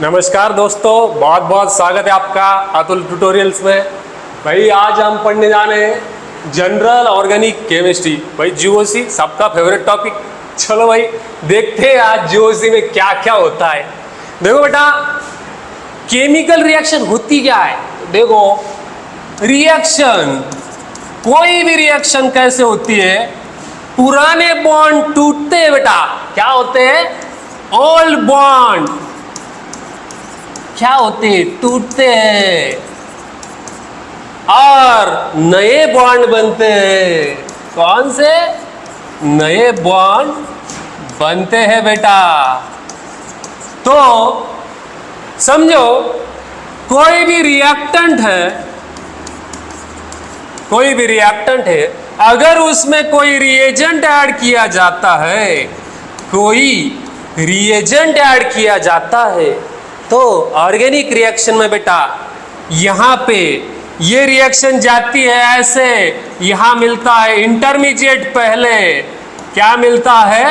नमस्कार दोस्तों, बहुत बहुत स्वागत है आपका अतुल ट्यूटोरियल्स में। भाई आज हम पढ़ने जाने हैं जनरल ऑर्गेनिक केमिस्ट्री। भाई जीओसी सबका फेवरेट टॉपिक। चलो भाई देखते हैं आज जीओसी में क्या क्या होता है। देखो बेटा, केमिकल रिएक्शन होती क्या है। देखो रिएक्शन, कोई भी रिएक्शन कैसे होती है, पुराने बॉन्ड टूटते हैं बेटा। क्या होते हैं? ओल्ड बॉन्ड क्या होते हैं? टूटते हैं और नए बॉन्ड बनते हैं। कौन से नए बॉन्ड बनते हैं बेटा? तो समझो कोई भी रिएक्टेंट है, अगर उसमें कोई रिएजेंट ऐड किया जाता है तो ऑर्गेनिक रिएक्शन में बेटा यहाँ पे ये रिएक्शन जाती है ऐसे, यहाँ मिलता है इंटरमीडिएट पहले। क्या मिलता है?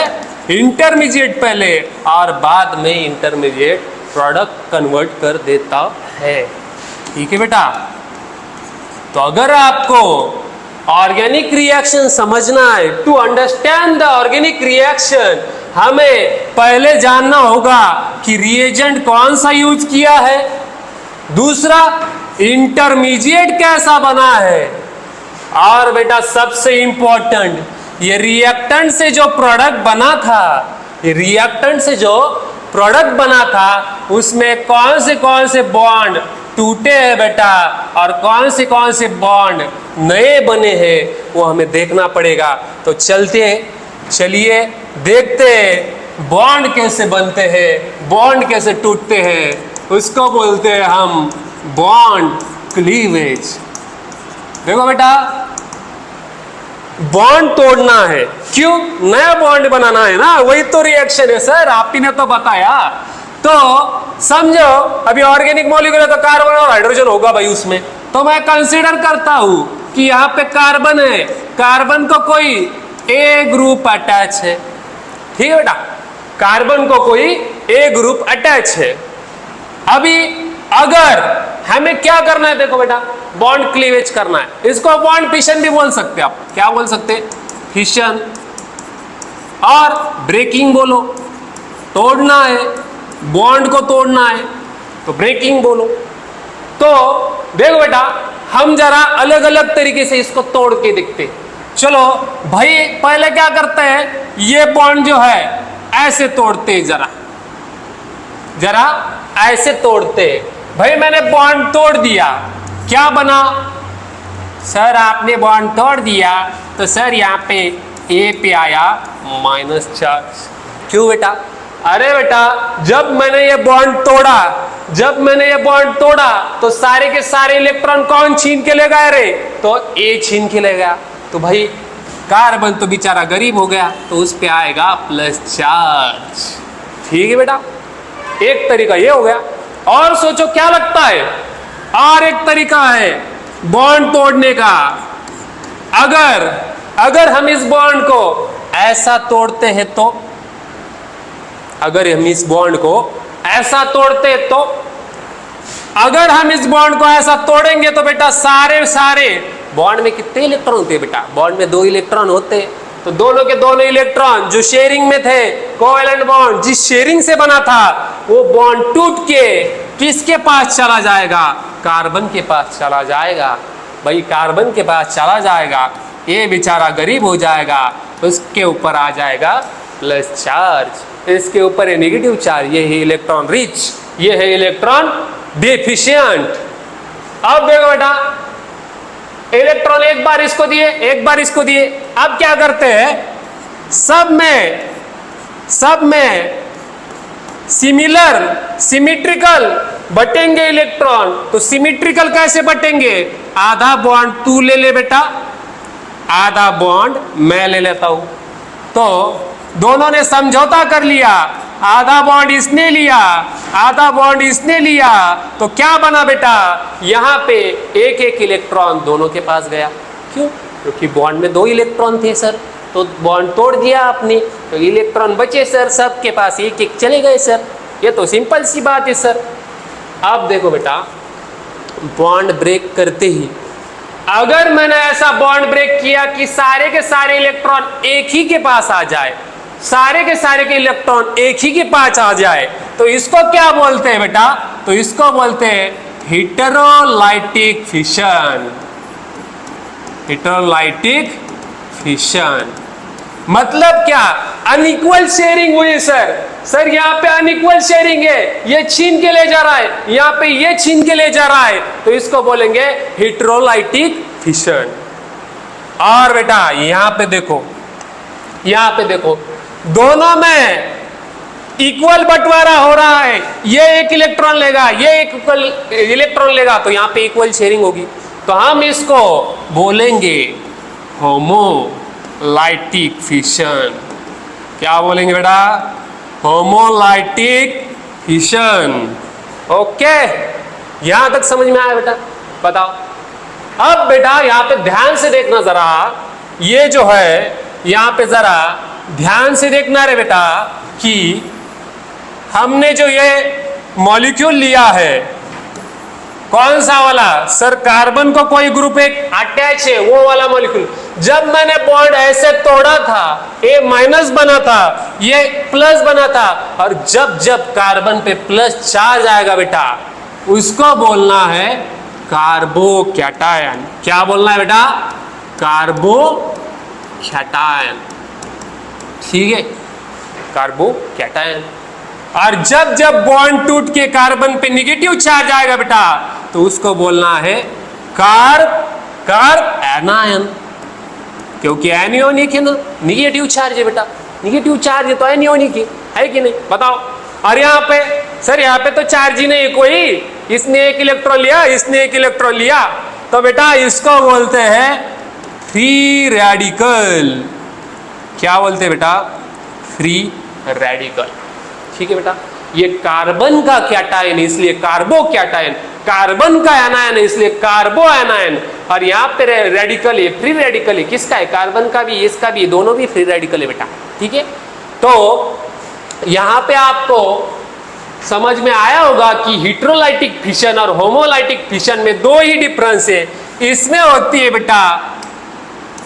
इंटरमीडिएट पहले और बाद में इंटरमीडिएट प्रोडक्ट कन्वर्ट कर देता है। ठीक है बेटा। तो अगर आपको ऑर्गेनिक रिएक्शन समझना है, to understand the organic reaction, हमें पहले जानना होगा कि रिएजेंट कौन सा यूज किया है, दूसरा इंटरमीडिएट कैसा बना है, और बेटा सबसे इंपॉर्टेंट ये रिएक्टेंट से जो प्रोडक्ट बना था उसमें कौन से बॉन्ड टूटे हैं बेटा और कौन से बॉन्ड नए बने हैं, वो हमें देखना पड़ेगा। तो चलिए देखते हैं बॉन्ड कैसे बनते हैं, बॉन्ड कैसे टूटते हैं। उसको बोलते हैं हम बॉन्ड क्लीवेज। देखो बेटा, बॉन्ड तोड़ना है, क्यों? नया बॉन्ड बनाना है ना, वही तो रिएक्शन है सर, आप ही ने तो बताया। तो समझो अभी ऑर्गेनिक मॉलिक्यूल है तो कार्बन और हाइड्रोजन होगा भाई उसमें। तो मैं कंसीडर करता हूं कि यहाँ पे कार्बन है, कार्बन को कोई ए ग्रुप अटैच है। ठीक है बेटा, कार्बन को कोई ए ग्रुप अटैच है। अभी अगर हमें क्या करना है, देखो बेटा बॉन्ड क्लीवेज करना है। इसको बॉन्ड फिशन भी बोल सकते हैं आप। क्या बोल सकते हैं? फिशन। और ब्रेकिंग बोलो, तोड़ना है, बॉन्ड को तोड़ना है तो ब्रेकिंग बोलो। तो देखो बेटा, हम जरा अलग अलग तरीके से इसको तोड़ के देखते। चलो भाई पहले क्या करते हैं, ये बॉन्ड जो है ऐसे तोड़ते हैं, जरा ऐसे तोड़ते हैं। भाई मैंने बॉन्ड तोड़ दिया, क्या बना? सर आपने बॉन्ड तोड़ दिया तो सर यहाँ पे ए पे आया माइनस चार्ज। क्यों बेटा? अरे बेटा जब मैंने ये बॉन्ड तोड़ा तो सारे के सारे इलेक्ट्रॉन कौन छीन के ले गए रे? तो ए छीन के ले गया। तो भाई कार्बन तो बेचारा गरीब हो गया, तो उस पे आएगा प्लस चार्ज। ठीक है बेटा, एक तरीका ये हो गया। और सोचो क्या लगता है, और एक तरीका है बॉन्ड तोड़ने का। अगर हम इस बॉन्ड को ऐसा तोड़ते हैं तो, अगर हम इस बॉन्ड को ऐसा तोड़ेंगे तो बेटा सारे बॉन्ड में कितने इलेक्ट्रॉन होते हैं बेटा? बॉन्ड में 2 इलेक्ट्रॉन होते हैं। तो दोनों के दोनों इलेक्ट्रॉन जो शेयरिंग में थे, कोवेलेंट बॉन्ड जिस शेयरिंग से बना था, वो बॉन्ड टूट के किसके पास चला जाएगा? कार्बन के पास चला जाएगा। भाई कार्बन के पास चला जाएगा, ये बेचारा गरीब हो जाएगा, उसके ऊपर आ जाएगा प्लस चार्ज, इसके ऊपर है नेगेटिव चार्ज। ये है इलेक्ट्रॉन रिच, ये है इलेक्ट्रॉन डेफिशिएंट। अब देखो बेटा, इलेक्ट्रॉन एक बार इसको दिए, अब क्या करते हैं, सब में सिमिट्रिकल बटेंगे इलेक्ट्रॉन। तो सिमिट्रिकल कैसे बटेंगे? आधा बॉन्ड तू ले ले बेटा, आधा बॉन्ड मैं ले लेता हूं। तो दोनों ने समझौता कर लिया, आधा बॉन्ड इसने लिया, आधा बॉन्ड इसने लिया। तो क्या बना बेटा? यहां पे एक एक इलेक्ट्रॉन दोनों के पास गया। क्यों? क्योंकि बॉन्ड में 2 इलेक्ट्रॉन थे सर, तो बॉन्ड तोड़ दिया आपने, तो इलेक्ट्रॉन बचे सर, सबके पास एक एक चले गए सर। ये तो सिंपल सी बात है सर। अब देखो बेटा, बॉन्ड ब्रेक करते ही अगर मैंने ऐसा बॉन्ड ब्रेक किया कि सारे के सारे इलेक्ट्रॉन एक ही के पास आ जाए, सारे के इलेक्ट्रॉन एक ही के पास आ जाए, तो इसको क्या बोलते हैं बेटा? तो इसको बोलते हैं हेटेरोलाइटिक फिशन। हेटेरोलाइटिक फिशन मतलब क्या? अनइक्वल शेयरिंग हुई सर। सर यहाँ पे अनइक्वल शेयरिंग है, ये छीन के ले जा रहा है, यहाँ पे ये छीन के ले जा रहा है, तो इसको बोलेंगे हेटेरोलाइटिक फिशन। और बेटा यहाँ पे देखो, यहाँ पे देखो, दोनों में इक्वल बंटवारा हो रहा है। ये एक इलेक्ट्रॉन लेगा, ये एक इलेक्ट्रॉन लेगा, तो यहाँ पे इक्वल शेयरिंग होगी। तो हम इसको बोलेंगे होमोलाइटिक फिशन। क्या बोलेंगे बेटा? Homolytic fission. ओके, यहां तक समझ में आया बेटा? बताओ। अब बेटा यहाँ पे ध्यान से देखना जरा, ये जो है यहाँ पे जरा ध्यान से देखना रे बेटा कि हमने जो ये मॉलिक्यूल लिया है, कौन सा वाला? सर कार्बन को कोई ग्रुप एक अटैच है, वो वाला मॉलिक्यूल। जब मैंने बॉन्ड ऐसे तोड़ा था, ए माइनस बना था, ये प्लस बना था, और जब जब कार्बन पे प्लस चार्ज आएगा बेटा, उसको बोलना है कार्बोकैटायन। क्या बोलना है बेटा? कार्बोकैटायन। ठीक है, कार्बोकैटायन। और जब जब बॉन्ड टूट के कार्बन पे निगेटिव चार्ज आएगा बेटा, तो उसको बोलना है कार्ब एनायन, क्योंकि एनियोनिक है ना, निगेटिव चार्ज है बेटा, निगेटिव चार्ज है तो एनियोनिक है कि नहीं? बताओ। और यहाँ पे सर, यहाँ पे तो चार्ज ही नहीं कोई, इसने एक इलेक्ट्रॉन लिया, इसने एक इलेक्ट्रॉन लिया, तो बेटा इसको बोलते हैं फ्री रेडिकल। क्या बोलते हैं बेटा? Free radical. ठीक है बेटा, ये कार्बन का कैटायन इसलिए कार्बोकैटायन, कार्बन का एनायन है इसलिए कार्बो एनायन, और यहाँ पे रेडिकल है, फ्री रेडिकल है। किसका है? कार्बन का भी, इसका भी, दोनों भी फ्री रेडिकल है बेटा। ठीक है, तो यहाँ पे आपको समझ में आया होगा कि हेटेरोलाइटिक फिशन और होमोलाइटिक फिशन में दो ही डिफरेंस है। इसमें होती है बेटा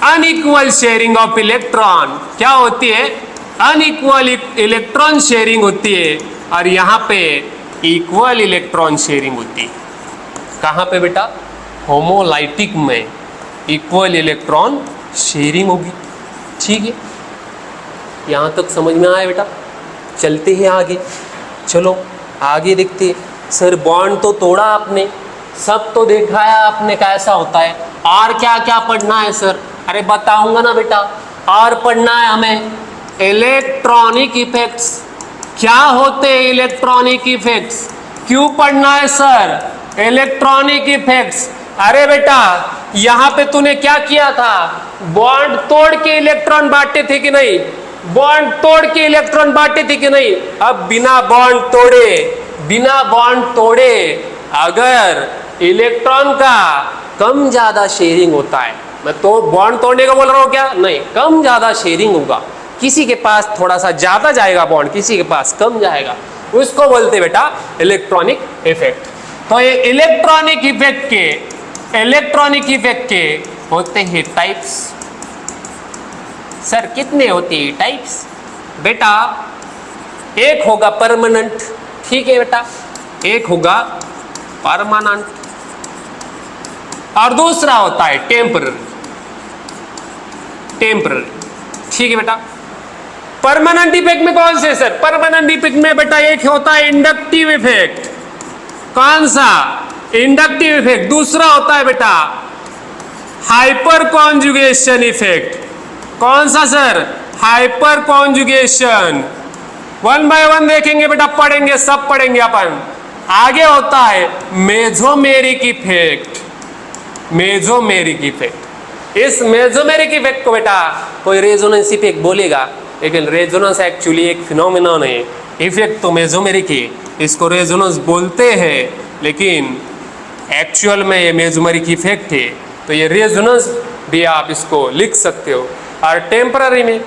अनइक्वल शेयरिंग ऑफ इलेक्ट्रॉन। क्या होती है? अनइक्वल इलेक्ट्रॉन शेयरिंग होती है, और यहाँ पे इक्वल इलेक्ट्रॉन शेयरिंग होती है। कहाँ पे बेटा? होमोलाइटिक में इक्वल इलेक्ट्रॉन शेयरिंग होगी। ठीक है, यहाँ तक समझ में आया बेटा? चलते हैं आगे। चलो आगे देखते हैं। सर बॉन्ड तो तोड़ा आपने, सब तो देखा है आपने कैसा होता है, और क्या क्या पढ़ना है सर? अरे बताऊंगा ना बेटा, और पढ़ना है हमें इलेक्ट्रॉनिक इफेक्ट्स। क्या होते हैं इलेक्ट्रॉनिक इफेक्ट्स? क्यों पढ़ना है सर इलेक्ट्रॉनिक इफेक्ट्स? अरे बेटा यहाँ पे तूने क्या किया था? बॉन्ड तोड़ के इलेक्ट्रॉन बांटे थे कि नहीं? बॉन्ड तोड़ के इलेक्ट्रॉन बांटे थे कि नहीं? अब बिना बॉन्ड तोड़े अगर इलेक्ट्रॉन का कम ज्यादा शेयरिंग होता है, मैं तो बॉन्ड तोड़ने का बोल रहा हूँ क्या? नहीं, कम ज्यादा शेयरिंग होगा, किसी के पास थोड़ा सा ज्यादा जाएगा बॉन्ड, किसी के पास कम जाएगा, उसको बोलते बेटा इलेक्ट्रॉनिक इफेक्ट। तो ये इलेक्ट्रॉनिक इफेक्ट के होते हैं टाइप्स। सर कितने होते हैं टाइप्स? बेटा एक होगा परमानेंट। ठीक है बेटा, एक होगा परमानेंट, और दूसरा होता है टेम्पररी। ठीक है बेटा, परमानेंट इफेक्ट में कौन से सर? परमानेंट इफेक्ट में बेटा एक होता है इंडक्टिव इफेक्ट। कौन सा? Inductive effect. दूसरा होता है बेटा हाइपर कॉन्जुगेशन इफेक्ट। कौन सा sir? Hyper conjugation. One by one देखेंगे बेटा, पढ़ेंगे, सब पढ़ेंगे अपन। आगे होता है मेसोमेरिक इफेक्ट। इस मेसोमेरिक इफेक्ट को बेटा कोई रेजोनेंस इफेक्ट बोलेगा, लेकिन रेजोनेंस एक्चुअली एक फिनोमेनन है। इफेक्ट तो मेसोमेरिक है, इसको रेजोनेंस बोलते हैं, लेकिन एक्चुअल में ये मेसोमेरिक इफेक्ट है, तो ये रेजोनेंस भी आप इसको लिख सकते हो। और टेम्पररी में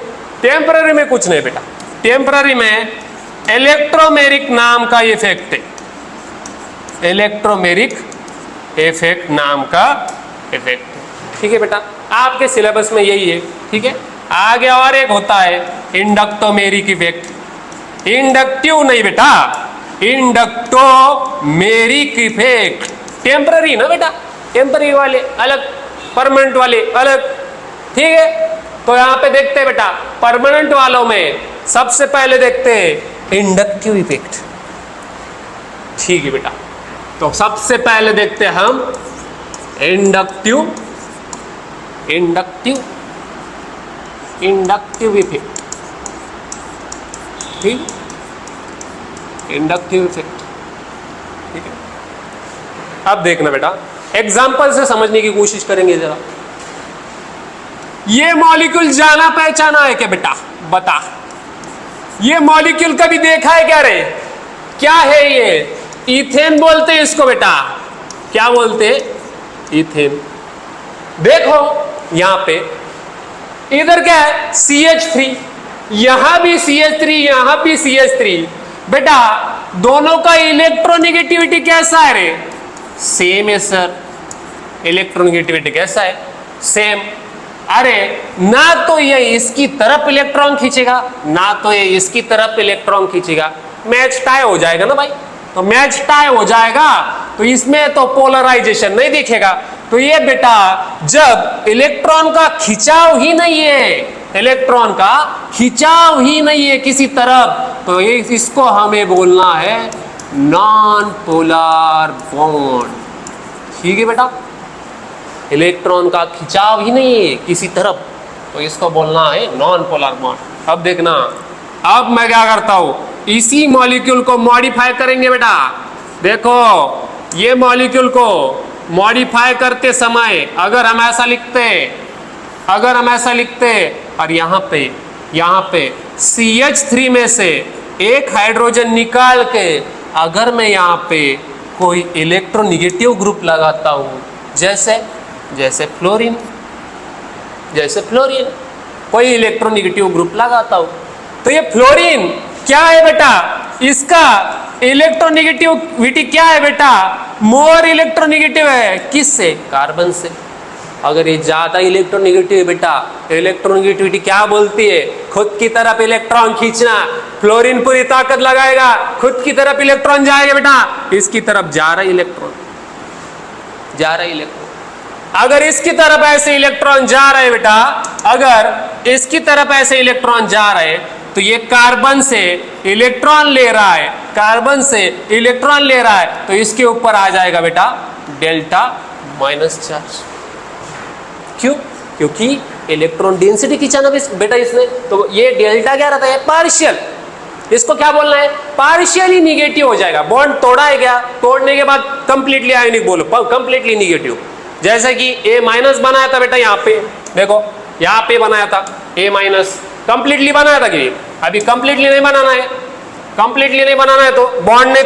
कुछ नहीं बेटा। टेम्पररी में इलेक्ट्रोमेरिक नाम का इफेक्ट है, इलेक्ट्रोमेरिक इफेक्ट नाम का इफेक्ट है। ठीक है बेटा, आपके सिलेबस में यही है। ठीक है, आगे और एक होता है इंडक्टोमेरिक इफेक्ट। इंडक्टिव नहीं बेटा, इंडक्टोमेरिक इफेक्ट। टेम्पररी ना बेटा, टेम्पररी वाले अलग, परमानेंट वाले अलग। ठीक है, तो यहां पे देखते हैं बेटा, परमानेंट वालों में सबसे पहले देखते हैं इंडक्टिव इफेक्ट। ठीक है बेटा, तो सबसे पहले देखते हैं हम इंडक्टिव इफेक्ट। ठीक, इंडक्टिव इफेक्ट। ठीक है, अब देखना बेटा, एग्जाम्पल से समझने की कोशिश करेंगे जरा। ये मॉलिक्यूल जाना पहचाना है क्या बेटा? बता, ये मॉलिक्यूल कभी देखा है क्या रे? क्या है ये? इथेन बोलते हैं इसको बेटा। क्या बोलते? इथेन। देखो यहां पे, इधर क्या है? CH3, यहां भी CH3, यहां भी CH3। बेटा दोनों का इलेक्ट्रोनेगेटिविटी कैसा है रे? सेम है सर। इलेक्ट्रोनेगेटिविटी कैसा है? सेम। अरे ना तो ये इसकी तरफ इलेक्ट्रॉन खींचेगा, ना तो ये इसकी तरफ इलेक्ट्रॉन खींचेगा। मैच टाई हो जाएगा ना भाई। तो मैच टाई हो जाएगा तो इसमें तो पोलराइजेशन नहीं दिखेगा। तो ये बेटा जब इलेक्ट्रॉन का खिंचाव ही नहीं है, इलेक्ट्रॉन का खिंचाव ही नहीं है किसी तरफ, तो ये इसको हमें बोलना है नॉन पोलर बॉन्ड। ठीक है बेटा, इलेक्ट्रॉन का खिंचाव ही नहीं है किसी तरफ, तो इसको बोलना है नॉन पोलर बॉन्ड। अब देखना, अब मैं क्या करता हूं, इसी मॉलिक्यूल को मॉडिफाई करेंगे बेटा। देखो ये मॉलिक्यूल को मॉडिफाई करते समय अगर हम ऐसा लिखते और यहाँ पे CH3 में से एक हाइड्रोजन निकाल के अगर मैं यहाँ पे कोई इलेक्ट्रोनेगेटिव ग्रुप लगाता हूँ, जैसे फ्लोरीन, कोई इलेक्ट्रोनेगेटिव ग्रुप लगाता हूँ, तो ये फ्लोरीन क्या है बेटा? इसका इलेक्ट्रोनेगेटिविटी क्या है बेटा? मोर इलेक्ट्रोनेगेटिव है। किससे? कार्बन से। अगर ये ज्यादा इलेक्ट्रोनेगेटिव है बेटा, इलेक्ट्रोनेगेटिविटी क्या बोलती है? खुद की तरफ इलेक्ट्रॉन खींचना। फ्लोरीन पूरी ताकत लगाएगा, खुद की तरफ इलेक्ट्रॉन जाएगा बेटा, इसकी तरफ जा रहा इलेक्ट्रॉन। अगर इसकी तरफ ऐसे इलेक्ट्रॉन जा रहे बेटा, अगर इसकी तरफ ऐसे इलेक्ट्रॉन जा रहे, तो ये कार्बन से इलेक्ट्रॉन ले रहा है, तो इसके ऊपर आ जाएगा बेटा डेल्टा माइनस चार्ज। क्यों? क्योंकि इलेक्ट्रॉन डेंसिटी खींचाना बेटा इसने, तो ये डेल्टा क्या रहता है? पार्शियल। इसको क्या बोलना है? पार्शियली निगेटिव हो जाएगा। बॉन्ड तोड़ा है क्या? तोड़ने के बाद कंप्लीटली आयोनिक बोलो, कंप्लीटली निगेटिव। जैसे कि A माइनस बनाया था बेटा, यहाँ पे देखो, यहाँ पे बनाया था A माइनस, कंप्लीटली बनाया था कि अभी कंप्लीटली नहीं बनाना है। कंप्लीटली नहीं बनाना है तो बॉन्ड नहीं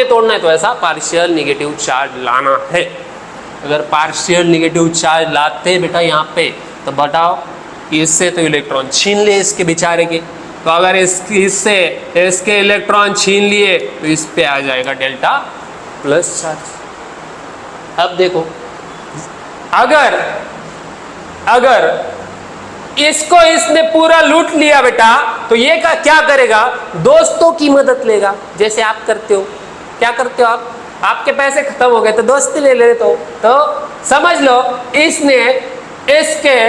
तोड़ना है, तो ऐसा पार्शियल निगेटिव चार्ज लाना है। अगर पार्शियल निगेटिव चार्ज लाते हैं बेटा यहाँ पे, तो बताओ इससे तो इलेक्ट्रॉन छीन ले इसके बेचारे के, तो अगर इससे इसके इलेक्ट्रॉन छीन लिए तो इस पे आ जाएगा डेल्टा प्लस चार्ज। अब देखो, अगर इसको इसने पूरा लूट लिया बेटा, तो ये क्या करेगा? दोस्तों की मदद लेगा, जैसे आप करते हो। क्या करते हो आप? आपके पैसे खत्म हो गए तो दोस्ती ले लेते हो, तो समझ लो इसके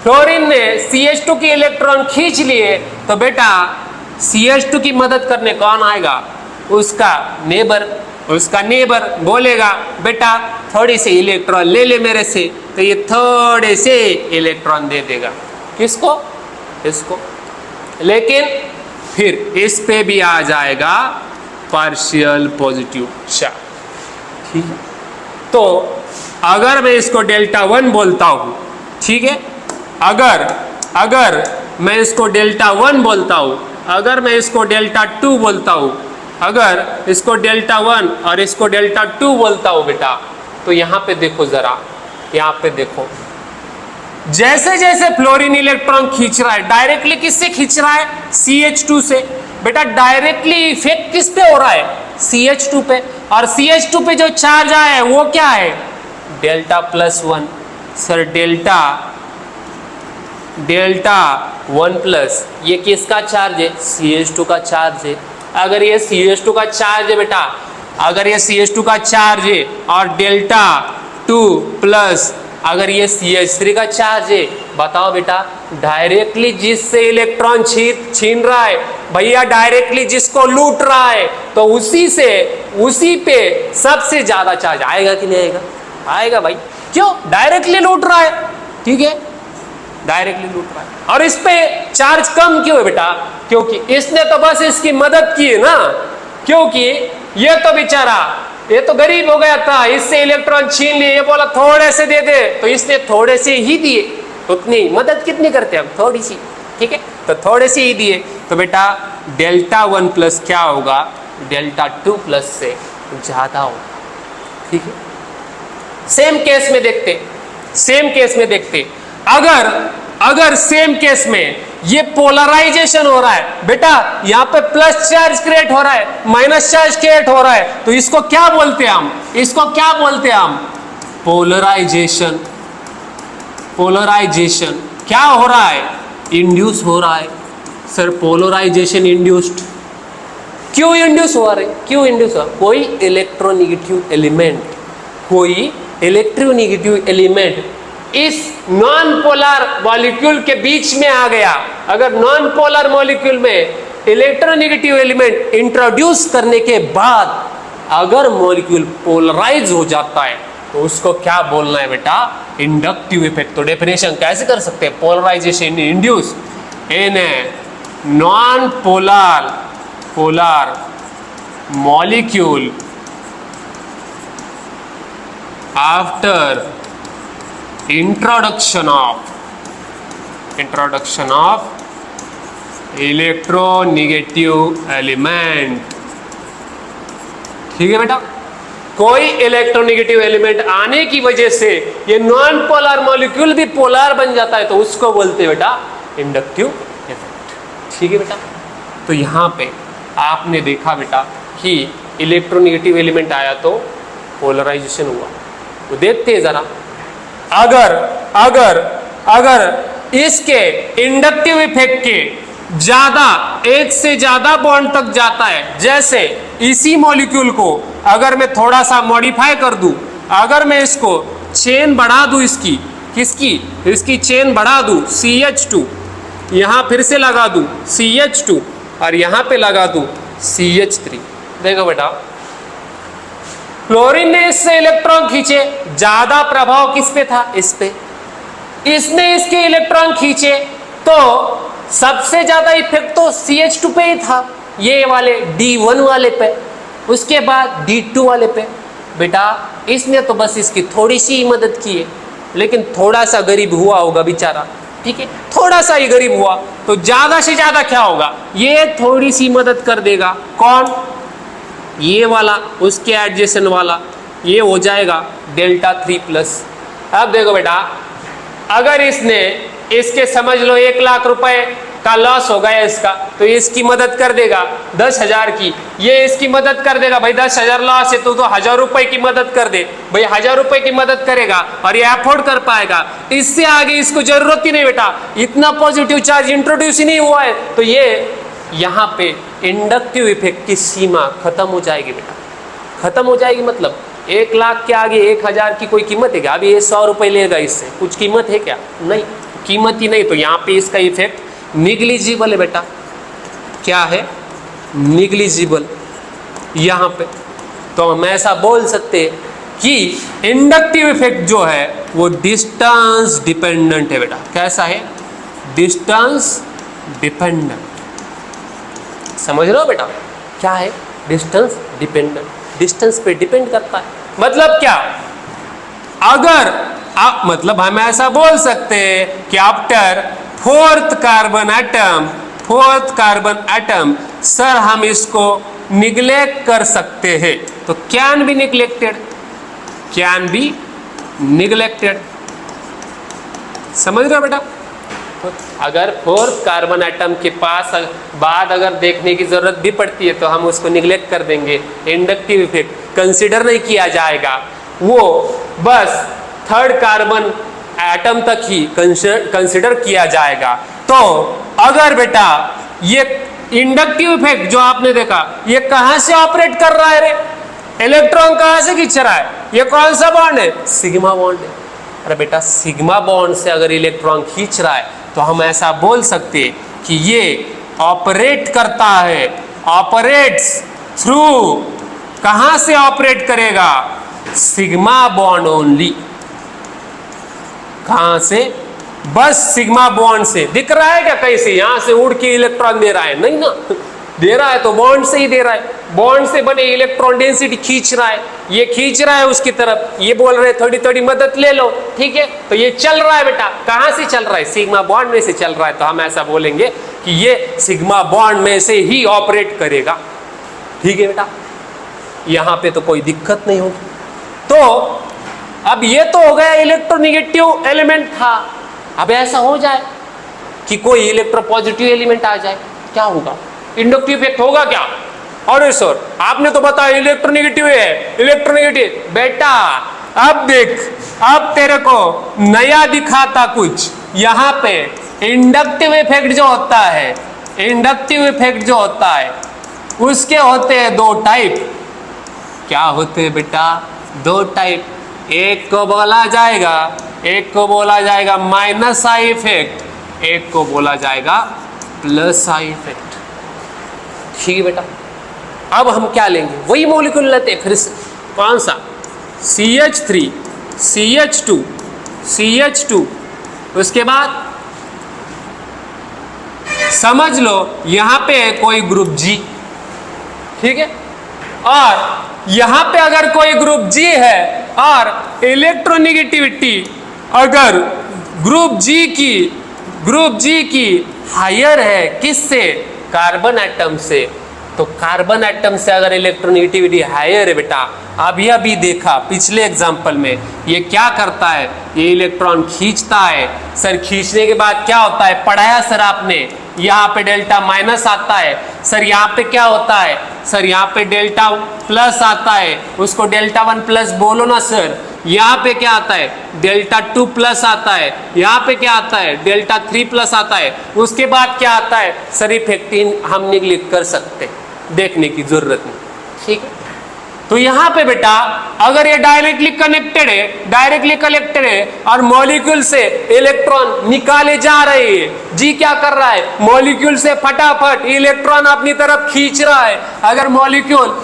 फ्लोरीन ने CH2 की इलेक्ट्रॉन खींच लिए, तो बेटा CH2 की मदद करने कौन आएगा? उसका नेबर बोलेगा बेटा थोड़ी सी इलेक्ट्रॉन ले ले मेरे से, तो ये थोड़े से इलेक्ट्रॉन दे देगा। किसको? इसको। लेकिन फिर इस पे भी आ जाएगा पार्शियल पॉजिटिव चार्ज। ठीक है, तो अगर मैं इसको डेल्टा 1 बोलता हूं, ठीक है, अगर मैं इसको डेल्टा 1 बोलता हूं, अगर मैं इसको डेल्टा 2 बोलता हूं, अगर इसको डेल्टा 1 और इसको डेल्टा 2 बोलता हूं बेटा, तो यहां पे देखो जरा, यहां पे देखो, जैसे जैसे फ्लोरीन इलेक्ट्रॉन खींच रहा है, डायरेक्टली किससे खींच रहा है? CH2 से। बेटा डायरेक्टली इफेक्ट किस पे हो रहा है? CH2 पे, और CH2 पे जो चार्ज आया है वो क्या है? Delta plus 1। Sir delta 1 plus, ये किसका चार्ज है? CH2 का चार्ज है। अगर ये CH2 का चार्ज है बेटा, अगर ये CH2 का चार्ज है और डेल्टा 2 प्लस अगर ये CH3 का चार्ज है, बताओ बेटा डायरेक्टली जिससे इलेक्ट्रॉन छीन रहा है भैया, डायरेक्टली जिसको लूट रहा है, तो उसी पे सबसे ज्यादा चार्ज आएगा कि नहीं आएगा? आएगा भाई। क्यों? डायरेक्टली लूट रहा है, ठीक है, डायरेक्टली लूट रहा है। और इस पे चार्ज कम क्यों है बेटा? क्योंकि इसने तो बस इसकी मदद की है ना, क्योंकि ये तो बेचारा, ये तो गरीब हो गया था, इससे इलेक्ट्रॉन छीन लिए, ये बोला थोड़े से दे दे, तो इसने थोड़े से ही दिए। उतनी मदद कितनी करते हैं हम? थोड़ी सी, ठीक है, तो थोड़े से ही दिए। तो बेटा डेल्टा 1 प्लस क्या होगा? डेल्टा 2 प्लस से ज्यादा होगा, ठीक है। सेम केस में देखते, अगर सेम केस में ये पोलराइजेशन हो रहा है बेटा, यहां पे प्लस चार्ज क्रिएट हो रहा है, माइनस चार्ज क्रिएट हो रहा है, तो इसको क्या बोलते हैं हम? पोलराइजेशन क्या हो रहा है? इंड्यूस हो रहा है। सर पोलराइजेशन इंड्यूस्ड क्यों इंड्यूस हो रहा है? कोई इलेक्ट्रोनेगेटिव एलिमेंट इस नॉन पोलर मॉलिक्यूल के बीच में आ गया। अगर नॉन पोलर मॉलिक्यूल में इलेक्ट्रोनेगेटिव एलिमेंट इंट्रोड्यूस करने के बाद अगर मॉलिक्यूल पोलराइज हो जाता है, तो उसको क्या बोलना है बेटा? Inductive effect. तो डेफिनेशन कैसे कर सकते हैं? Polarization induce in a non polar molecule after introduction of electronegative element, ठीक है बेटा। कोई इलेक्ट्रोनेगेटिव एलिमेंट आने की वजह से ये नॉन पोलर मॉलिक्यूल भी पोलर बन जाता है, तो उसको बोलते हैं बेटा इंडक्टिव इफेक्ट, ठीक है बेटा। तो यहां पे आपने देखा बेटा कि इलेक्ट्रोनेगेटिव एलिमेंट आया तो पोलराइजेशन हुआ। तो देखते हैं जरा, अगर इसके इंडक्टिव इफेक्ट के ज्यादा, एक से ज्यादा बॉन्ड तक जाता है, जैसे इसी मॉलिक्यूल को अगर मैं थोड़ा सा मॉडिफाई कर दूं, अगर मैं इसको चेन बढ़ा दूं, इसकी चेन बढ़ा दूं, CH2 यहां फिर से लगा दूं CH2 और यहां पे लगा दूं CH3, देखो बेटा क्लोरीन ने इससे इलेक्ट्रॉन खींचे, ज्यादा प्रभाव किस पे था? इस पे। इसने इसके इलेक्ट्रॉन खींचे तो सबसे ज्यादा इफेक्ट तो CH2 पे ही था, ये वाले D1 वाले पे, उसके बाद D2 वाले पे। बेटा इसने तो बस इसकी थोड़ी सी ही मदद की है, लेकिन थोड़ा सा गरीब हुआ होगा बेचारा, ठीक है, थोड़ा सा ही गरीब हुआ, तो ज्यादा से ज्यादा क्या होगा? ये थोड़ी सी मदद कर देगा। कौन? ये वाला, उसके एडजेसेंट वाला, ये हो जाएगा डेल्टा 3 प्लस। अब देखो बेटा, अगर इसके समझ लो 1 लाख रुपए का लॉस हो गया इसका, तो इसकी मदद कर देगा 10,000 की, ये इसकी मदद कर देगा भाई 10,000 लॉस है तो 1,000 रुपए की मदद कर दे भाई, 1,000 रुपए की मदद करेगा और ये अफोर्ड कर पाएगा। इससे आगे इसको जरूरत ही नहीं बेटा, इतना पॉजिटिव चार्ज इंट्रोड्यूस ही नहीं हुआ है, तो ये यहाँ पे इंडक्टिव इफेक्ट की सीमा खत्म हो जाएगी बेटा, खत्म हो जाएगी। मतलब 1 लाख के आगे 1,000 की कोई कीमत है क्या? अभी ये 100 रुपए लेगा, इससे कुछ कीमत है क्या? नहीं, कीमत ही नहीं। तो यहाँ पे इसका इफेक्ट निग्लिजिबल है बेटा। क्या है? निग्लिजिबल यहाँ पे। तो हम ऐसा बोल सकते हैं कि इंडक्टिव इफेक्ट जो है वो डिस्टेंस डिपेंडेंट है बेटा। कैसा है? Distance dependent. समझ रहे हो बेटा? क्या है? डिस्टेंस डिपेंडेंट, डिस्टेंस पे डिपेंड करता है। मतलब क्या? अगर आप, मतलब हम ऐसा बोल सकते हैं कि after fourth carbon atom sir हम इसको निग्लेक्ट कर सकते हैं, तो कैन बी निग्लेक्टेड। समझ रहे हो बेटा? अगर फोर्थ कार्बन एटम के पास बाद अगर देखने की जरूरत भी पड़ती है तो हम उसको निग्लेक्ट कर देंगे, इंडक्टिव इफेक्ट कंसिडर नहीं किया जाएगा, वो बस थर्ड कार्बन एटम तक ही कंसिडर किया जाएगा। तो अगर बेटा ये इंडक्टिव इफेक्ट जो आपने देखा ये कहां से ऑपरेट कर रहा है रे, इलेक्ट्रॉन कहां से खींच रहा है, ये कौन सा बॉन्ड है, सिग्मा बॉन्ड है। अरे बेटा सिग्मा बॉन्ड से अगर इलेक्ट्रॉन खींच रहा है तो हम ऐसा बोल सकते हैं कि ये ऑपरेट करता है, ऑपरेट्स थ्रू, कहां से ऑपरेट करेगा, सिग्मा बॉन्ड ओनली। कहां से, बस सिग्मा बॉन्ड से। दिख रहा है क्या कहीं से यहां से उड़ के इलेक्ट्रॉन दे रहा है, नहीं ना, दे रहा है तो बॉन्ड से ही दे रहा है, बॉन्ड से बने इलेक्ट्रॉन डेंसिटी खींच रहा है, ये खींच रहा है उसकी तरफ, ये बोल रहे थोड़ी थोड़ी मदद ले लो, ठीक है। तो ये चल रहा है बेटा, कहां से चल रहा है, सिग्मा बॉन्ड में से चल रहा है, तो हम ऐसा बोलेंगे कि ये सिग्मा बॉन्ड में से ही ऑपरेट करेगा, ठीक है बेटा। यहां पे तो कोई दिक्कत नहीं होगी। तो अब ये तो हो गया इलेक्ट्रोनेगेटिव एलिमेंट था। अब ऐसा हो जाए कि कोई इलेक्ट्रोपॉजिटिव एलिमेंट आ जाए, क्या होगा, इंडक्टिव इफेक्ट होगा क्या। और सर आपने तो बताया इलेक्ट्रोनेगेटिव है, इलेक्ट्रोनेगेटिव, बेटा अब देख, अब तेरे को नया दिखाता कुछ। यहां पे इंडक्टिव इफेक्ट जो होता है, इंडक्टिव इफेक्ट जो होता है उसके होते हैं दो टाइप। क्या होते हैं बेटा, दो टाइप। एक को बोला जाएगा माइनस आई इफेक्ट, एक को बोला जाएगा प्लस आई इफेक्ट, ठीक है बेटा। अब हम क्या लेंगे, वही मॉलिक्यूल लेते हैं फिर से, कौन सा, CH3 CH2 CH2, उसके बाद समझ लो यहां पे है कोई ग्रुप G, ठीक है, और यहां पे अगर कोई ग्रुप G है और इलेक्ट्रोनेगेटिविटी अगर ग्रुप G की हायर है, किससे, कार्बन एटम से, तो कार्बन एटम से अगर इलेक्ट्रोनेगेटिविटी हायर है बेटा, अभी देखा पिछले एग्जांपल में, ये क्या करता है, ये इलेक्ट्रॉन खींचता है। सर खींचने के बाद क्या होता है, पढ़ाया सर आपने, यहाँ पे डेल्टा माइनस आता है। सर यहाँ पे क्या होता है, सर यहाँ पे डेल्टा प्लस आता है, उसको डेल्टा 1 प्लस बोलो ना सर। यहाँ पे क्या आता है, डेल्टा 2 प्लस आता है, यहाँ पे क्या आता है, डेल्टा 3 प्लस आता है। उसके बाद क्या आता है सर, इफेक्टिव हम निगलेक्ट कर सकते, देखने की जरूरत नहीं, ठीक है। तो यहाँ पे बेटा अगर ये डायरेक्टली कनेक्टेड है और मॉलिक्यूल से इलेक्ट्रॉन निकाले जा रहे हैं, जी क्या कर रहा है, मॉलिक्यूल से फटाफट इलेक्ट्रॉन अपनी तरफ खींच रहा है। अगर मॉलिक्यूल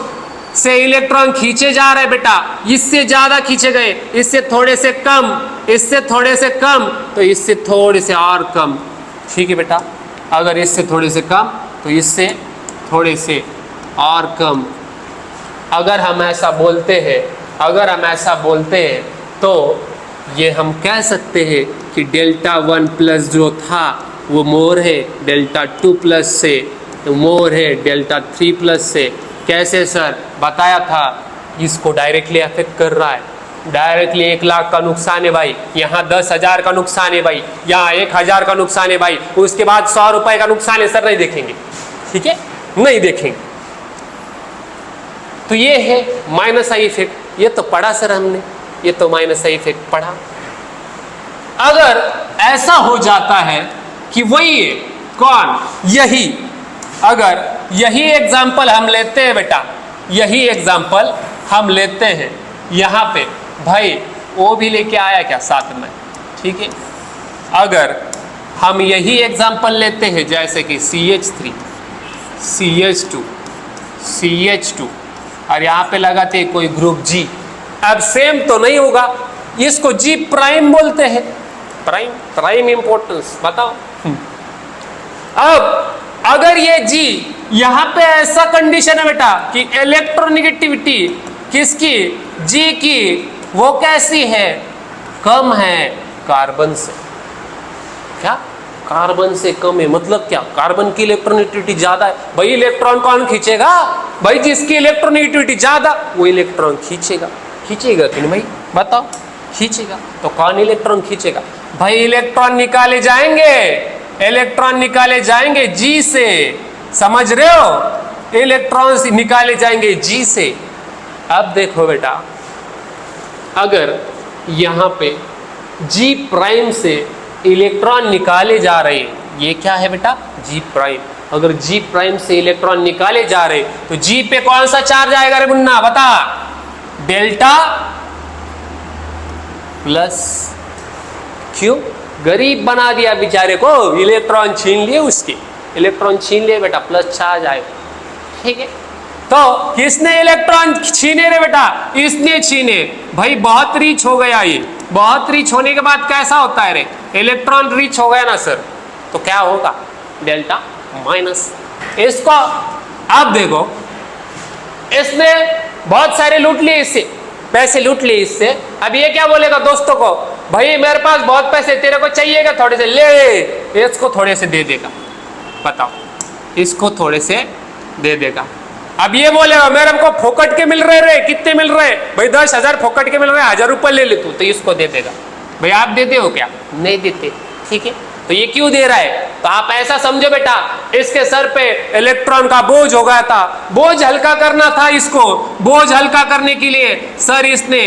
से इलेक्ट्रॉन खींचे जा रहे हैं बेटा, इससे ज्यादा खींचे गए, इससे थोड़े से कम, इससे थोड़े से कम, तो इससे थोड़े से और कम, ठीक है बेटा। अगर इससे थोड़े से कम तो इससे थोड़े से और कम। अगर हम ऐसा बोलते हैं तो ये हम कह सकते हैं कि डेल्टा 1 प्लस जो था वो मोर है डेल्टा 2 प्लस से, मोर है डेल्टा 3 प्लस से। कैसे सर, बताया था, इसको डायरेक्टली अफेक्ट कर रहा है, डायरेक्टली 1 लाख का नुकसान है भाई, यहाँ 10,000 का नुकसान है भाई, यहाँ 1,000 का नुकसान है भाई, उसके बाद 100 रुपए का नुकसान है सर, नहीं देखेंगे, ठीक है, नहीं देखेंगे। तो ये है माइनस आई इफेक्ट, ये तो पढ़ा सर हमने, ये तो माइनस आई इफेक्ट पढ़ा। अगर ऐसा हो जाता है कि वही है, कौन, यही, अगर यही एग्जाम्पल हम लेते हैं बेटा, यही एग्जाम्पल हम लेते हैं यहाँ पे, भाई वो भी लेके आया क्या साथ में, ठीक है। अगर हम यही एग्जाम्पल लेते हैं जैसे कि CH3 CH2 CH2 और यहाँ पे लगाते हैं कोई ग्रुप G, अब सेम तो नहीं होगा, इसको G प्राइम बोलते हैं, प्राइम इंपॉर्टेंस बताओ। अब अगर ये G, यहाँ पे ऐसा कंडीशन है बेटा कि इलेक्ट्रोनेगेटिविटी किसकी, G की, वो कैसी है, कम है कार्बन से। क्या, कार्बन से कम है, मतलब क्या, कार्बन की इलेक्ट्रोनेगेटिविटी ज्यादा है। भाई इलेक्ट्रॉन कौन खींचेगा, भाई जिसकी इलेक्ट्रोनेगेटिविटी ज्यादा वो इलेक्ट्रॉन खींचेगा कि नहीं भाई, बताओ, खींचेगा। तो कौन इलेक्ट्रॉन खींचेगा भाई? इलेक्ट्रॉन निकाले जाएंगे, इलेक्ट्रॉन निकाले जाएंगे जी से, समझ रहे हो? इलेक्ट्रॉन निकाले जाएंगे जी से। अब देखो बेटा, अगर यहां पे जी प्राइम से इलेक्ट्रॉन निकाले जा रहे हैं, ये क्या है बेटा? जी प्राइम। अगर जी प्राइम से इलेक्ट्रॉन निकाले जा रहे तो जी पे कौन सा चार्ज आएगा रे मुन्ना, बता? Delta plus. क्यों? गरीब बना दिया बेचारे को, इलेक्ट्रॉन छीन लिए उसके, इलेक्ट्रॉन छीन लिए बेटा, प्लस चार्ज आएगा। ठीक है, तो किसने इलेक्ट्रॉन छीने रे बेटा? इसने छीने। भाई बहुत रीच हो गया ये। बहुत रीच होने के बाद कैसा होता है रे? इलेक्ट्रॉन रीच हो गया ना सर, तो क्या होगा? Delta minus. इसको अब देखो, इसने बहुत सारे लूट लिए, इससे पैसे लूट लिए इससे। अब ये क्या बोलेगा दोस्तों को? भाई मेरे पास बहुत पैसे, तेरे को चाहिएगा थोड़े से ले, इसको थोड़े से दे देगा। बताओ, इसको थोड़े से दे देगा। अब ये बोलेगा मेरे को फोकट के मिल रहे रे, कितने मिल रहे भाई? 10,000 फोकट के मिल रहे, 1000 रुपये ले ले तू, तो इसको दे देगा। भाई आप देते हो क्या? नहीं देते। ठीक है, तो ये क्यों दे रहा है? तो आप ऐसा समझो बेटा, इसके सर पे इलेक्ट्रॉन का बोझ हो गया था, बोझ हल्का करना था इसको। बोझ हल्का करने के लिए सर इसने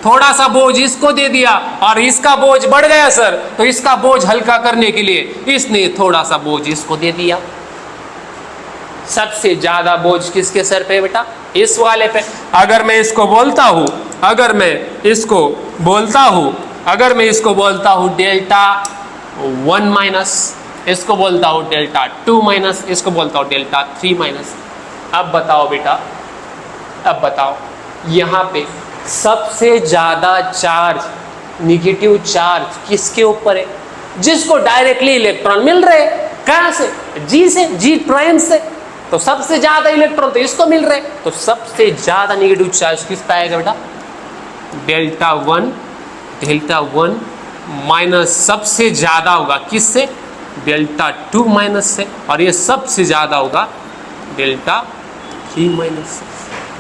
थोड़ा सा बोझ इसको दे दिया, और इसका बोझ बढ़ गया सर, तो इसका बोझ हल्का करने के लिए इसने थोड़ा सा बोझ इसको दे दिया। सबसे ज्यादा बोझ किसके सर पे बेटा? इस वाले पे। अगर मैं इसको बोलता हूं, अगर मैं इसको बोलता हूं डेल्टा 1 माइनस, इसको बोलता हूं डेल्टा 2 माइनस, इसको बोलता हूं डेल्टा 3 माइनस। अब बताओ बेटा, अब बताओ, यहां पे सबसे ज्यादा चार्ज, निगेटिव चार्ज किसके ऊपर है? जिसको डायरेक्टली इलेक्ट्रॉन मिल रहे। कहां से? जी से, जी प्राइम से। तो सबसे ज्यादा इलेक्ट्रॉन तो इसको मिल रहे, तो सबसे ज्यादा निगेटिव चार्ज किस पे आएगा बेटा? डेल्टा 1 माइनस सबसे ज्यादा होगा किससे? डेल्टा 2 माइनस से। और ये सबसे ज्यादा होगा डेल्टा 3 माइनस से।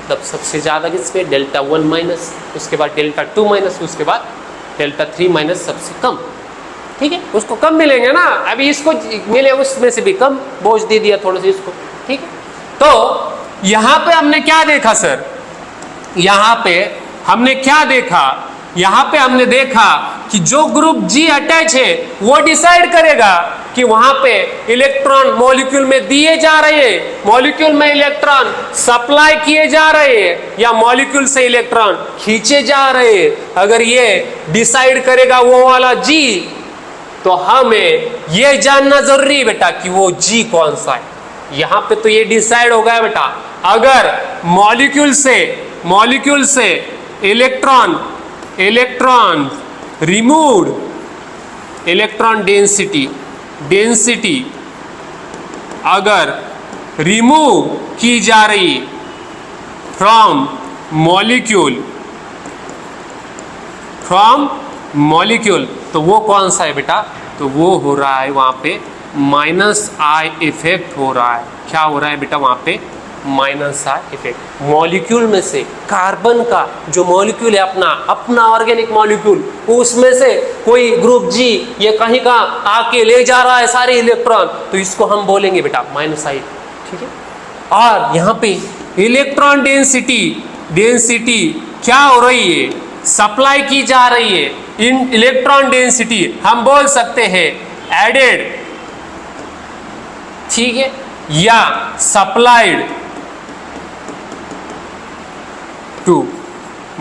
तब सबसे ज्यादा किस पे? डेल्टा 1 माइनस, उसके बाद डेल्टा 2 माइनस, उसके बाद डेल्टा 3 माइनस सबसे कम। ठीक है, उसको कम मिलेंगे ना, अभी इसको मिले उसमें से भी कम बोझ दे दिया थोड़ा सा इसको। ठीक है, तो यहां पे हमने क्या देखा सर? यहां पे हमने क्या देखा? यहां पे हमने देखा कि जो ग्रुप जी अटैच है वो डिसाइड करेगा कि वहां पे इलेक्ट्रॉन मॉलिक्यूल में दिए जा रहे हैं, मॉलिक्यूल में इलेक्ट्रॉन सप्लाई किए जा रहे हैं, या मॉलिक्यूल से इलेक्ट्रॉन खींचे जा रहे हैं। अगर ये डिसाइड करेगा वो वाला जी, तो हमें ये जानना जरूरी है बेटा कि वो जी कौन सा है। यहां पे तो ये डिसाइड हो गया बेटा, अगर मॉलिक्यूल से इलेक्ट्रॉन रिमूव्ड, इलेक्ट्रॉन डेंसिटी अगर रिमूव की जा रही फ्रॉम मॉलिक्यूल, तो वो कौन सा है बेटा? तो वो हो रहा है वहां पे माइनस आई इफेक्ट हो रहा है। क्या हो रहा है बेटा? वहां पे माइनस आई इफेक्ट। मॉलिक्यूल में से कार्बन का जो मॉलिक्यूल है, अपना ऑर्गेनिक मॉलिक्यूल, उसमें से कोई ग्रुप जी ये कहीं का आके ले जा रहा है सारे इलेक्ट्रॉन, तो इसको हम बोलेंगे बेटा माइनस आई। ठीक है, और यहाँ पे इलेक्ट्रॉन डेंसिटी क्या हो रही है? सप्लाई की जा रही है। इन इलेक्ट्रॉन डेंसिटी हम बोल सकते हैं एडेड, ठीक है, या सप्लाइड टू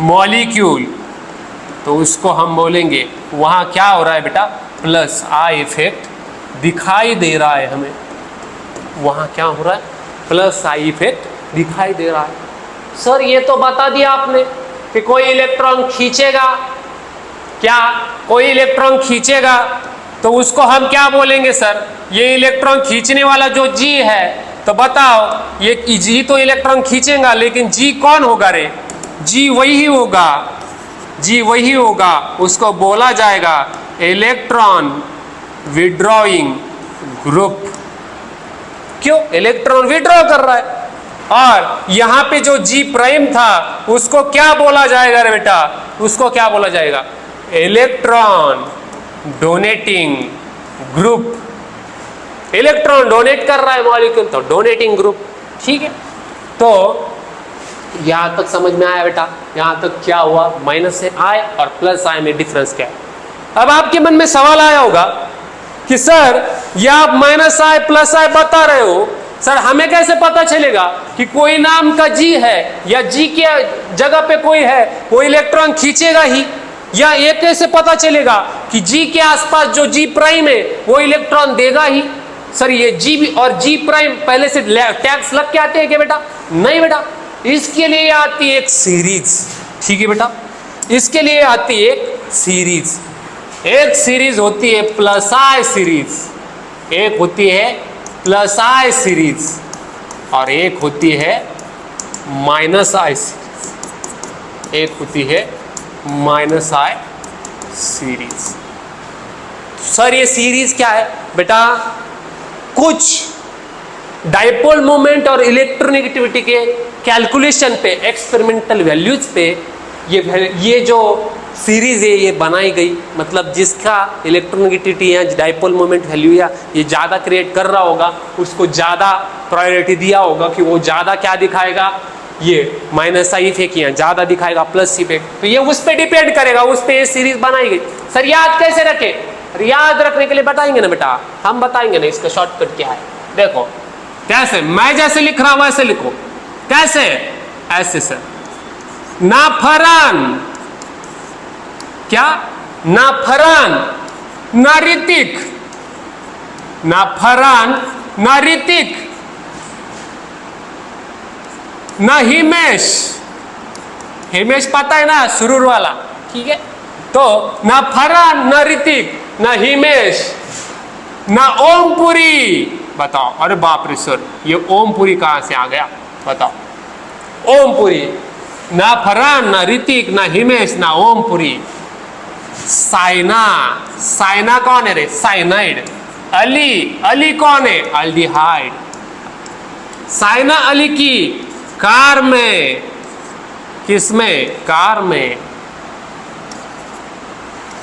मॉलिक्यूल, तो उसको हम बोलेंगे वहां क्या हो रहा है बेटा? प्लस आई इफेक्ट दिखाई दे रहा है हमें। वहां क्या हो रहा है? प्लस आई इफेक्ट दिखाई दे रहा है। सर ये तो बता दिया आपने कि कोई इलेक्ट्रॉन खींचेगा, क्या कोई इलेक्ट्रॉन खींचेगा, तो उसको हम क्या बोलेंगे सर? ये इलेक्ट्रॉन खींचने वाला जो जी है, तो बताओ ये जी तो इलेक्ट्रॉन खींचेगा, लेकिन जी कौन होगा रे? जी वही होगा, उसको बोला जाएगा इलेक्ट्रॉन विड्रॉइंग ग्रुप। क्यों? इलेक्ट्रॉन विड्रॉ कर रहा है। और यहां पे जो जी प्राइम था उसको क्या बोला जाएगा रे बेटा? उसको क्या बोला जाएगा? Electron donating group, electron donate कर रहा है मॉलिक्यूल तो डोनेटिंग ग्रुप, ठीक है। तो यहां तक समझ में आया बेटा, यहां तक क्या हुआ, माइनस से आई और प्लस आई में डिफरेंस क्या है। अब आपके मन में सवाल आया होगा कि सर ये आप माइनस आई प्लस आई बता रहे हो, सर हमें कैसे पता चलेगा कि कोई नाम का जी है या जी के जगह पे कोई है वो इलेक्ट्रॉन खींचेगा ही, या ये कैसे पता चलेगा कि जी के आसपास जो जी प्राइम है वो इलेक्ट्रॉन देगा ही। सर ये जी भी और जी प्राइम पहले से टैग्स लग के आते हैं क्या बेटा? नहीं बेटा, इसके लिए आती है एक सीरीज, ठीक है बेटा, इसके लिए आती है एक सीरीज। एक सीरीज होती है प्लस आई सीरीज, एक होती है प्लस आई सीरीज और एक होती है माइनस आई सीरीज, एक होती है माइनस आई सीरीज। सर ये सीरीज क्या है बेटा? कुछ डाइपोल मोमेंट और इलेक्ट्रोनेगेटिविटी के कैलकुलेशन पे, एक्सपेरिमेंटल वैल्यूज पे ये जो सीरीज है ये बनाई गई, मतलब जिसका इलेक्ट्रोनेगेटिविटी या डाइपोल मोमेंट वैल्यू या ये ज़्यादा क्रिएट कर रहा होगा उसको ज़्यादा प्रायोरिटी दिया होगा कि वो ज़्यादा क्या दिखाएगा, ये माइनस आई इफेक्ट या ज़्यादा दिखाएगा प्लस इफेक्ट, तो ये उस पर डिपेंड करेगा, उस पर ये सीरीज बनाई गई। सर याद कैसे रखे? याद रखने के लिए बताएंगे ना बेटा, हम बताएंगे ना इसका शॉर्टकट क्या है। देखो कैसे, मैं जैसे लिख रहा हूं वैसे लिखो। कैसे? ऐसे सर, नाफरान, क्या नाफरान ना ऋतिक, नाफरान ना ऋतिक ना हिमेश, हिमेश पता है ना सुरूर वाला, ठीक है। तो ना फरहान ना ऋतिक ना हिमेश ना ओमपुरी, बताओ। अरे बाप रे सर ये ओमपुरी कहां से आ गया बताओ? ओमपुरी, ना फरहान ना ऋतिक ना हिमेश ना ओमपुरी। साइना, साइना कौन है रे? साइनाइड। अली, अली कौन है? अल्डिहाइड। साइना अली की कार में, किसमें? कार में।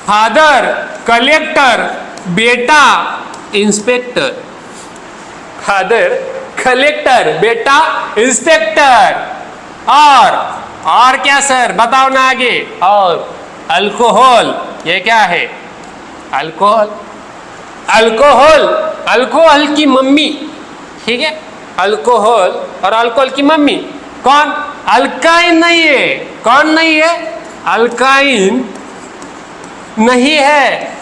फादर कलेक्टर, बेटा इंस्पेक्टर। फादर कलेक्टर, बेटा इंस्पेक्टर। और क्या सर बताओ ना आगे? और अल्कोहल, ये क्या है? अल्कोहल, अल्कोहल, अल्कोहल की मम्मी, ठीक है। अल्कोहल और अल्कोहल की मम्मी कौन? अल्काइन नहीं है। कौन नहीं है? अल्काइन नहीं है,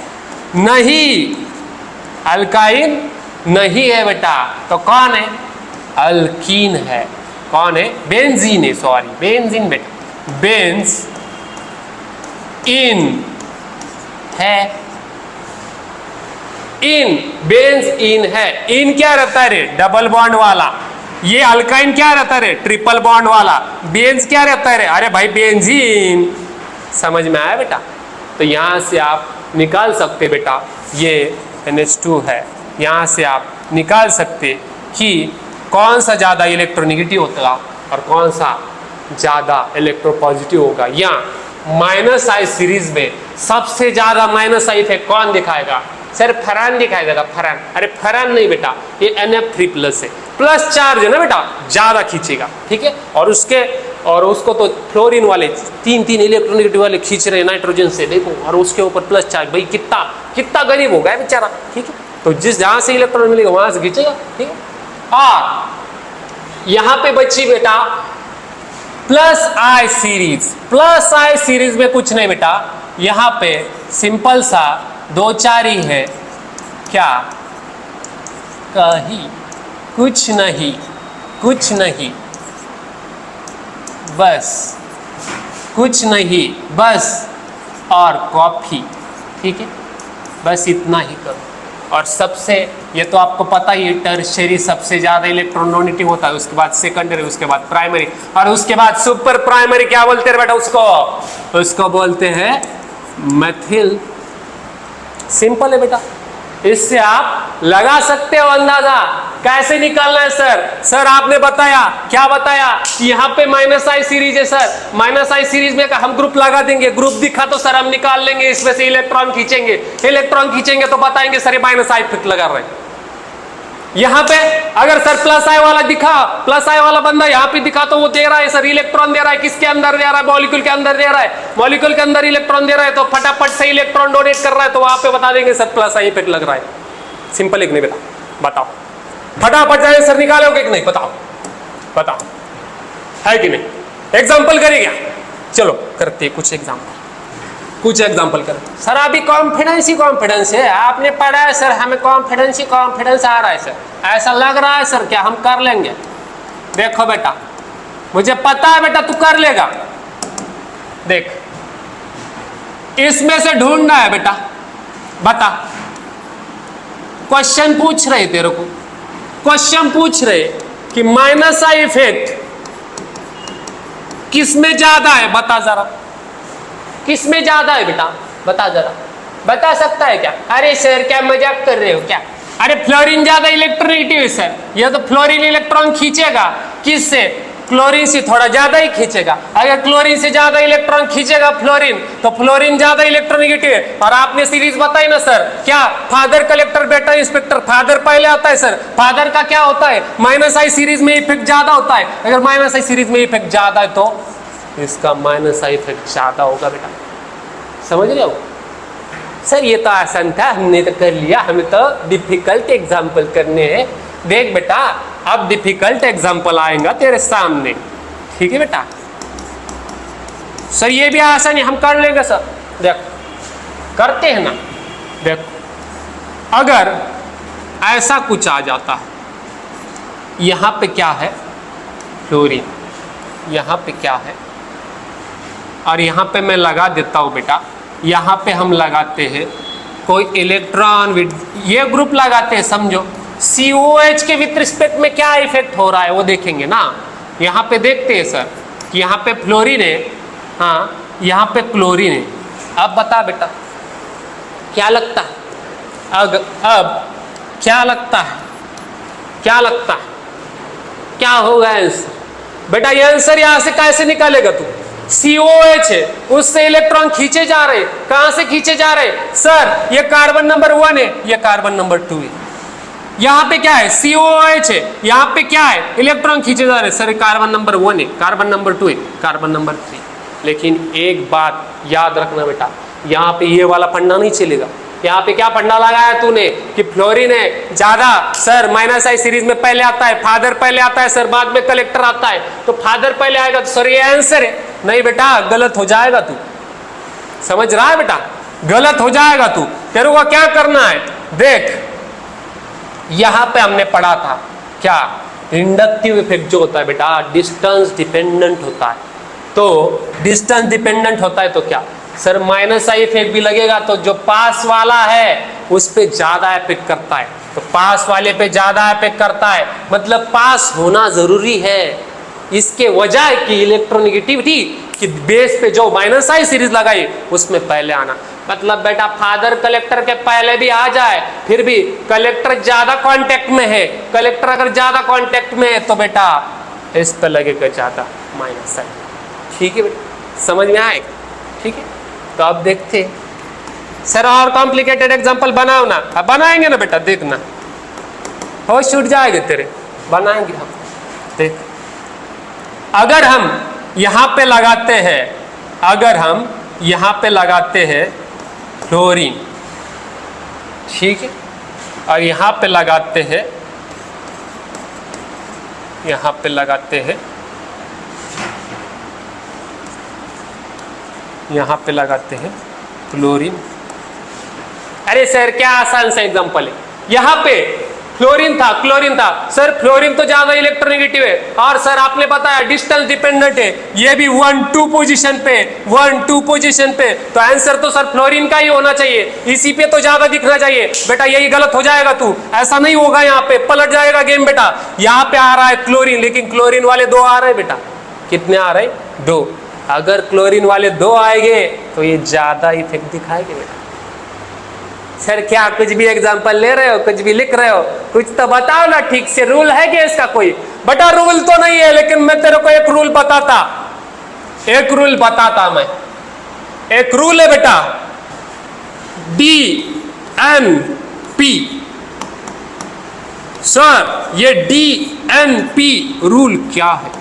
नहीं, अल्काइन नहीं है बेटा। तो कौन है? अल्कीन है। कौन है? बेंजीन है, सॉरी बेंजीन बेटा, बेंज इन है, इन, बेंज इन है। इन क्या रहता है रे? डबल बॉन्ड वाला। ये अल्काइन क्या रहता है रे? ट्रिपल बॉन्ड वाला। बेंज क्या रहता है रे? अरे भाई बेंजीन। समझ में आया बेटा? तो यहां से आप निकाल सकते बेटा, ये NH2 है, यहां से आप निकाल सकते कि कौन सा ज़्यादा इलेक्ट्रोनेगेटिव होगा और कौन सा ज़्यादा इलेक्ट्रोपॉजिटिव होगा। या माइनस आई सीरीज में सबसे ज़्यादा माइनस आई इफेक्ट कौन दिखाएगा? सर फरान दिखाएगा। फरान, अरे फरान नहीं बेटा, ये NF3+ है, प्लस चार्ज है ना बेटा, ज़्यादा खींचेगा, ठीक है। और उसको तो फ्लोरीन वाले तीन इलेक्ट्रोनेगेटिव वाले खींच रहे नाइट्रोजन से, देखो, और उसके ऊपर प्लस चार्ज। भाई कितना कितना गरीब होगा बेचारा, ठीक है। तो जिस जहां से इलेक्ट्रॉन मिलेगा वहां से खींचेगा, ठीक है। और यहां पे बची बेटा प्लस आई सीरीज। प्लस आई सीरीज में कुछ नहीं बेटा, यहां पे सिंपल सा 2 4 ही है, क्या? कहीं कुछ नहीं, कुछ नहीं, बस कुछ नहीं, बस और कॉफी, ठीक है। बस इतना ही करो। और सबसे, ये तो आपको पता ही है, टर्शियरी सबसे ज़्यादा इलेक्ट्रॉन डोनेटिव होता है, उसके बाद सेकेंडरी, उसके बाद प्राइमरी, और उसके बाद सुपर प्राइमरी। क्या बोलते हैं बेटा उसको बोलते हैं मेथिल। सिंपल है बेटा, इससे आप लगा सकते हो अंदाजा। कैसे निकालना है सर? सर आपने बताया, क्या बताया? यहाँ पे माइनस आई सीरीज है सर, माइनस आई सीरीज में हम ग्रुप लगा देंगे, ग्रुप दिखा तो सर हम निकाल लेंगे, इसमें से इलेक्ट्रॉन खींचेंगे, इलेक्ट्रॉन खींचेंगे तो बताएंगे सर ये माइनस आई इफेक्ट लगा रहे हैं। यहां पे अगर सर प्लस आई वाला दिखा, प्लस आई वाला बंदा यहां पे दिखा तो वो दे रहा है सर इलेक्ट्रॉन दे रहा है, किसके अंदर दे रहा है? मॉलिक्यूल के अंदर दे रहा है, मॉलिक्यूल के अंदर इलेक्ट्रॉन दे रहा है, तो फटाफट से इलेक्ट्रॉन डोनेट कर रहा है, तो वहां पे बता देंगे सर प्लस आई इफेक्ट लग रहा है। सिंपल एक नहीं बेटा, बताओ फटाफट जाए सर निकालोगे कि नहीं? बताओ बताओ, है कि नहीं? एग्जाम्पल करेगा? चलो करते कुछ एग्जाम्पल, कुछ एग्जाम्पल करें। सर अभी कॉन्फिडेंस ही कॉन्फिडेंस है, आपने पढ़ा है सर, हमें कॉन्फिडेंस ही कॉन्फिडेंस आ रहा है सर, ऐसा लग रहा है सर क्या हम कर लेंगे? देखो बेटा, मुझे पता है बेटा तू कर लेगा। देख इसमें से ढूंढना है बेटा, बता। क्वेश्चन पूछ रहे तेरे को, क्वेश्चन पूछ रहे कि माइनस आई इफेक्ट किसमें ज्यादा है, बता जरा किसमें ज्यादा है बेटा, बता जरा, बता सकता है क्या? अरे सर क्या मजाक कर रहे हो क्या? अरे फ्लोरीन ज्यादा इलेक्ट्रोनेगेटिव है सर, ये तो फ्लोरीन इलेक्ट्रॉन खींचेगा, किससे? क्लोरीन से थोड़ा ज्यादा ही खींचेगा। अगर क्लोरीन से ज्यादा इलेक्ट्रॉन खींचेगा फ्लोरीन, तो फ्लोरीन ज्यादा इलेक्ट्रोनेगेटिव है। और आपने सीरीज बताई ना सर, क्या? फादर कलेक्टर बेटा इंस्पेक्टर, फादर पहले आता है सर, फादर का क्या होता है? माइनस आई सीरीज में इफेक्ट ज्यादा होता है। अगर माइनस आई सीरीज में इफेक्ट ज्यादा है तो इसका माइनस आई इफेक्ट ज्यादा होगा बेटा, समझ रहे हो? सर ये तो आसान था, हमने तो कर लिया, हमें तो डिफिकल्ट एग्जाम्पल करने हैं। देख बेटा अब डिफिकल्ट एग्जाम्पल आएगा तेरे सामने, ठीक है बेटा? सर ये भी आसान है, हम कर लेंगे सर। देख करते हैं ना, देख अगर ऐसा कुछ आ जाता है, यहां पे क्या है? फ्लोरीन, यहां पे क्या है? और यहां पे मैं लगा देता हूं बेटा, यहां पे हम लगाते हैं कोई इलेक्ट्रॉन, ये ग्रुप लगाते हैं, समझो COH के विथ रिस्पेक्ट में क्या इफेक्ट हो रहा है वो देखेंगे ना। यहाँ पे देखते हैं सर कि यहाँ पे फ्लोरीन है, हाँ यहाँ पे क्लोरीन है। अब बता बेटा क्या लगता है? अब क्या लगता है, क्या लगता है, क्या होगा आंसर? बेटा ये आंसर यहाँ से कैसे निकालेगा तू? COH है, उससे इलेक्ट्रॉन खींचे जा रहे, कहां से खींचे जा रहे? सर ये कार्बन नंबर 1 है, ये कार्बन नंबर 2 है। यहाँ पे क्या है? COH है, यहाँ पे क्या है? इलेक्ट्रॉन खींचे जा रहे। सर कार्बन नंबर 1 है, कार्बन नंबर 2 है, कार्बन नंबर 3। लेकिन एक बात याद रखना बेटा, यहाँ पे ये वाला फंडा नहीं चलेगा। यहाँ पे क्या फंडा लगाया तूने कि फ्लोरीन है ज्यादा, सर माइनस आई सीरीज में पहले आता है, फादर पहले आता है सर, बाद में कलेक्टर आता है, तो फादर पहले आएगा तो सर ये आंसर है। नहीं बेटा गलत हो जाएगा तू, समझ रहा है बेटा? गलत हो जाएगा तू। तेरे को क्या करना है? देख यहां पे हमने पढ़ा था क्या? इंडक्टिव इफेक्ट जो होता है बेटा डिस्टेंस डिपेंडेंट होता है। तो डिस्टेंस डिपेंडेंट होता है तो क्या? सर माइनस आई इफेक्ट भी लगेगा, तो जो पास वाला है उस पे ज्यादा इफेक्ट करता है, तो पास वाले पे ज्यादा इफेक्ट करता है, मतलब पास होना जरूरी है। इसके वजह की इलेक्ट्रोनेगेटिविटी कि बेस पे जो माइनस आई सीरीज लगाई उसमें पहले आना, मतलब बेटा फादर कलेक्टर के पहले भी आ जाए, फिर भी कलेक्टर ज्यादा कांटेक्ट में है, कलेक्टर अगर ज्यादा कांटेक्ट में है तो बेटा इस पे लगेगा ज्यादा माइनस आई। ठीक है बेटा, समझ में आएगा? ठीक है, तो अब देखते हैं सर और कॉम्प्लिकेटेड एग्जांपल बनाओ ना। अब बनाएंगे ना बेटा, देखना होश छूट जाएगा तेरे, बनाएंगे हम। देख अगर हम यहां पे लगाते हैं, अगर हम यहां पे लगाते हैं फ्लोरीन, ठीक है, और यहां पे लगाते हैं, यहां पे लगाते हैं, यहां पे लगाते हैं क्लोरीन। अरे सर क्या आसान सा एग्जांपल है, यहां पे फ्लोरीन था, क्लोरीन था, सर फ्लोरीन तो ज्यादा इलेक्ट्रोनेगेटिव है, और सर आपने बताया डिस्टेंस डिपेंडेंट है, ये भी 1-2 पोजीशन पे, 1-2 पोजीशन पे, तो आंसर तो सर फ्लोरीन का ही होना चाहिए, इसी पे तो ज्यादा दिखना चाहिए। बेटा यही गलत हो जाएगा तू, ऐसा नहीं होगा, यहाँ पे पलट जाएगा गेम बेटा। यहाँ पे आ रहा है क्लोरीन, लेकिन क्लोरीन वाले 2 आ रहे हैं बेटा, कितने आ रहे? 2। अगर क्लोरीन वाले 2 आएंगे तो ये ज्यादा इफेक्ट दिखाएंगे बेटा, सर क्या कुछ भी एग्जांपल ले रहे हो, कुछ भी लिख रहे हो, कुछ तो बताओ ना ठीक से। रूल है क्या इसका कोई? बेटा रूल तो नहीं है, लेकिन मैं तेरे को एक रूल बताता, एक रूल बताता मैं। एक रूल है बेटा, DNP। सर ये DNP रूल क्या है?